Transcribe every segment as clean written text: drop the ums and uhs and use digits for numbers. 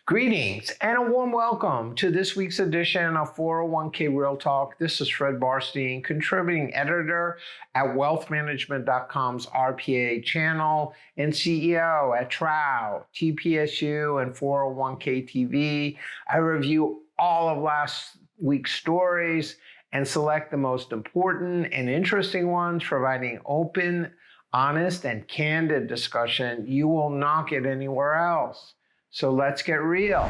Greetings and a warm welcome to this week's edition of 401k Real Talk. This is Fred Barstein, contributing editor at wealthmanagement.com's RPA channel and CEO at TROW, TPSU, and 401k TV. I review all of last week's stories and select the most important and interesting ones, providing open, honest, and candid discussion you will not get anywhere else. So let's get real.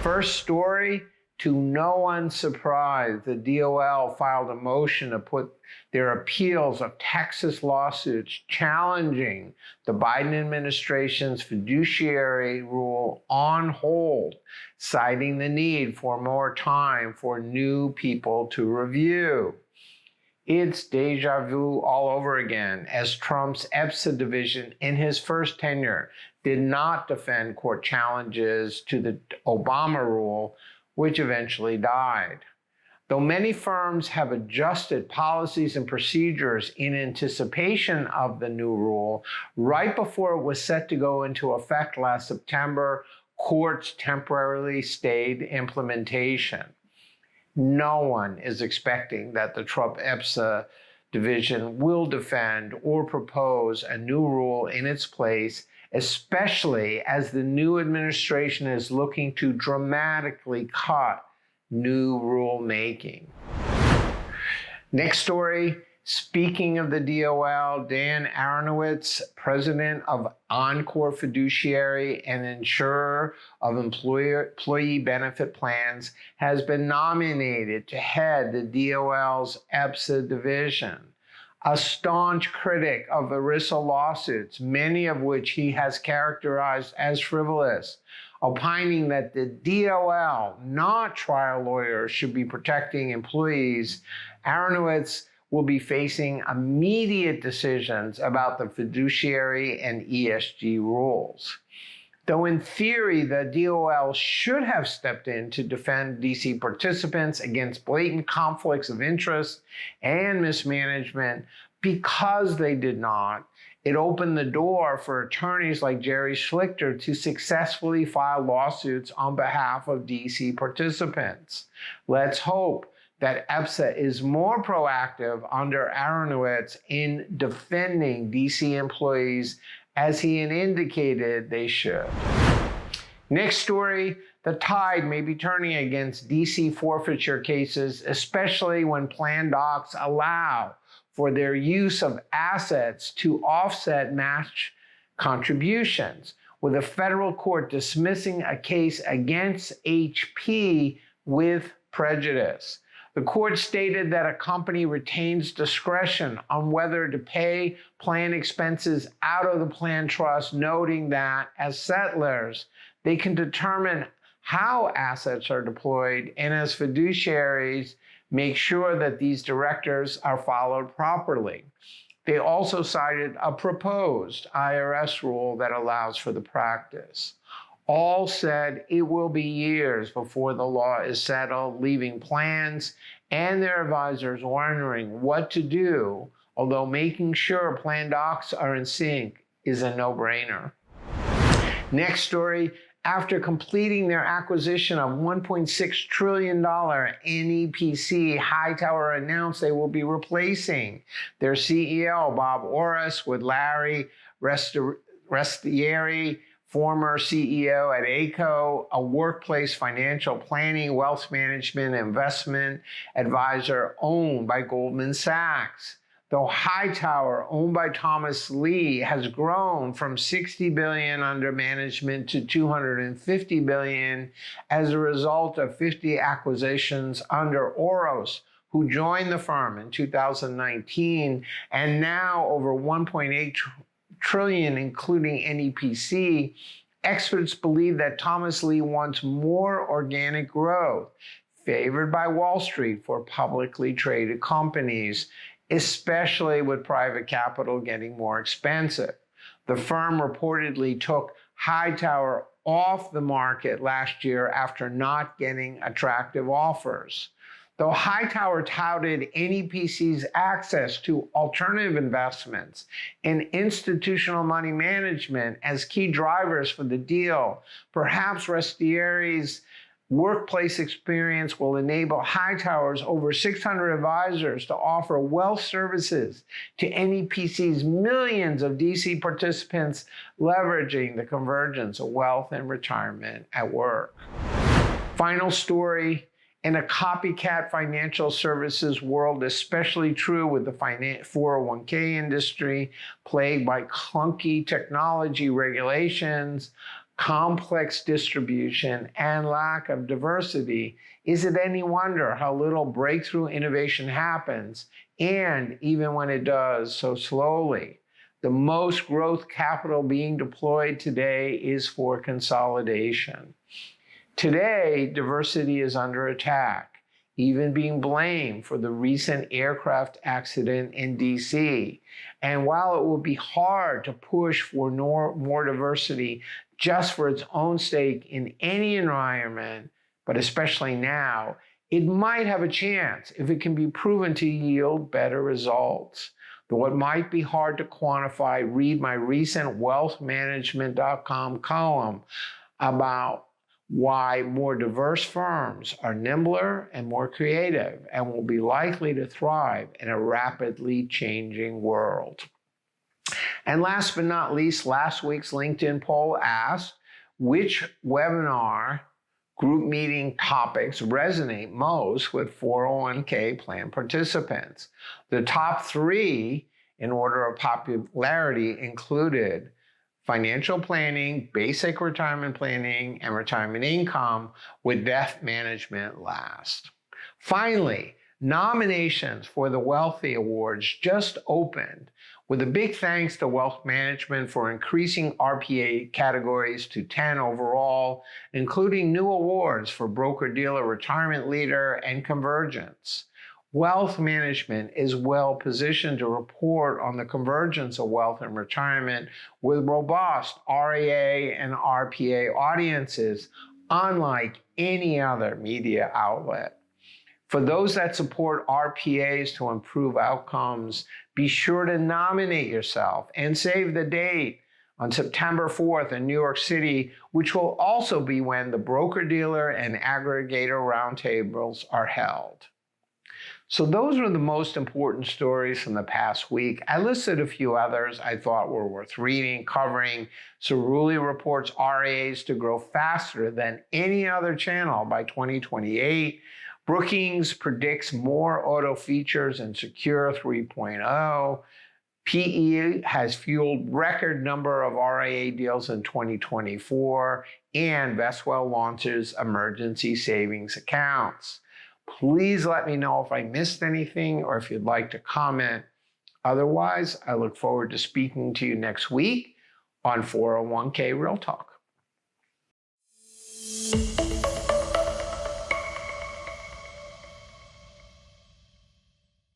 First story, to no one's surprise, the DOL filed a motion to put their appeals of Texas lawsuits challenging the Biden administration's fiduciary rule on hold, citing the need for more time for new people to review. It's deja vu all over again, as Trump's EPSA division in his first tenure did not defend court challenges to the Obama rule, which eventually died. Though many firms have adjusted policies and procedures in anticipation of the new rule, right before it was set to go into effect last September, courts temporarily stayed implementation. No one is expecting that the Trump EPSA division will defend or propose a new rule in its place, especially as the new administration is looking to dramatically cut new rulemaking. Next story. Speaking of the DOL, Dan Aronowitz, president of Encore Fiduciary and insurer of employee benefit plans, has been nominated to head the DOL's EPSA division. A staunch critic of ERISA lawsuits, many of which he has characterized as frivolous, opining that the DOL, not trial lawyers, should be protecting employees, Aronowitz will be facing immediate decisions about the fiduciary and ESG rules. Though in theory, the DOL should have stepped in to defend DC participants against blatant conflicts of interest and mismanagement, because they did not, it opened the door for attorneys like Jerry Schlichter to successfully file lawsuits on behalf of DC participants. Let's hope that EPSA is more proactive under Aronowitz in defending DC employees, as he indicated they should. Next story, the tide may be turning against DC forfeiture cases, especially when plan docs allow for their use of assets to offset match contributions, with a federal court dismissing a case against HP with prejudice. The court stated that a company retains discretion on whether to pay plan expenses out of the plan trust, noting that as settlers, they can determine how assets are deployed, and as fiduciaries, make sure that these directives are followed properly. They also cited a proposed IRS rule that allows for the practice. All said it will be years before the law is settled, leaving plans and their advisors wondering what to do, although making sure plan docs are in sync is a no-brainer. Next story, after completing their acquisition of $1.6 trillion NEPC, Hightower announced they will be replacing their CEO, Bob Orris, with Larry Restieri, former CEO at ACO, a workplace financial planning, wealth management, investment advisor owned by Goldman Sachs. Though Hightower, owned by Thomas Lee, has grown from $60 billion under management to $250 billion as a result of 50 acquisitions under Oros, who joined the firm in 2019, and now over $1.8 trillion, including NEPC, experts believe that Thomas Lee wants more organic growth, favored by Wall Street for publicly traded companies, especially with private capital getting more expensive. The firm reportedly took Hightower off the market last year after not getting attractive offers. Though Hightower touted NEPC's access to alternative investments and institutional money management as key drivers for the deal, perhaps Restieri's workplace experience will enable Hightower's over 600 advisors to offer wealth services to NEPC's millions of DC participants, leveraging the convergence of wealth and retirement at work. Final story. In a copycat financial services world, especially true with the 401k industry, plagued by clunky technology regulations, complex distribution, and lack of diversity, is it any wonder how little breakthrough innovation happens, and even when it does, so slowly? The most growth capital being deployed today is for consolidation. Today, diversity is under attack, even being blamed for the recent aircraft accident in DC. And while it will be hard to push for more diversity just for its own sake in any environment, but especially now, it might have a chance if it can be proven to yield better results. Though it might be hard to quantify, read my recent wealthmanagement.com column about why more diverse firms are nimbler and more creative and will be likely to thrive in a rapidly changing world. And last but not least, last week's LinkedIn poll asked which webinar group meeting topics resonate most with 401k plan participants. The top three in order of popularity included financial planning, basic retirement planning, and retirement income, with death management last. Finally, nominations for the Wealthy Awards just opened, with a big thanks to Wealth Management for increasing RPA categories to 10 overall, including new awards for Broker-Dealer Retirement Leader and Convergence. Wealth Management is well positioned to report on the convergence of wealth and retirement with robust RIA and RPA audiences, unlike any other media outlet. For those that support RPAs to improve outcomes, be sure to nominate yourself and save the date on September 4th in New York City, which will also be when the broker-dealer and aggregator roundtables are held. So those are the most important stories from the past week. I listed a few others I thought were worth reading, covering Cerulli reports RIAs to grow faster than any other channel by 2028. Brookings predicts more auto features in Secure 3.0. PE has fueled record number of RIA deals in 2024, and Vestwell launches emergency savings accounts. Please let me know if I missed anything or if you'd like to comment. Otherwise, I look forward to speaking to you next week on 401k Real Talk.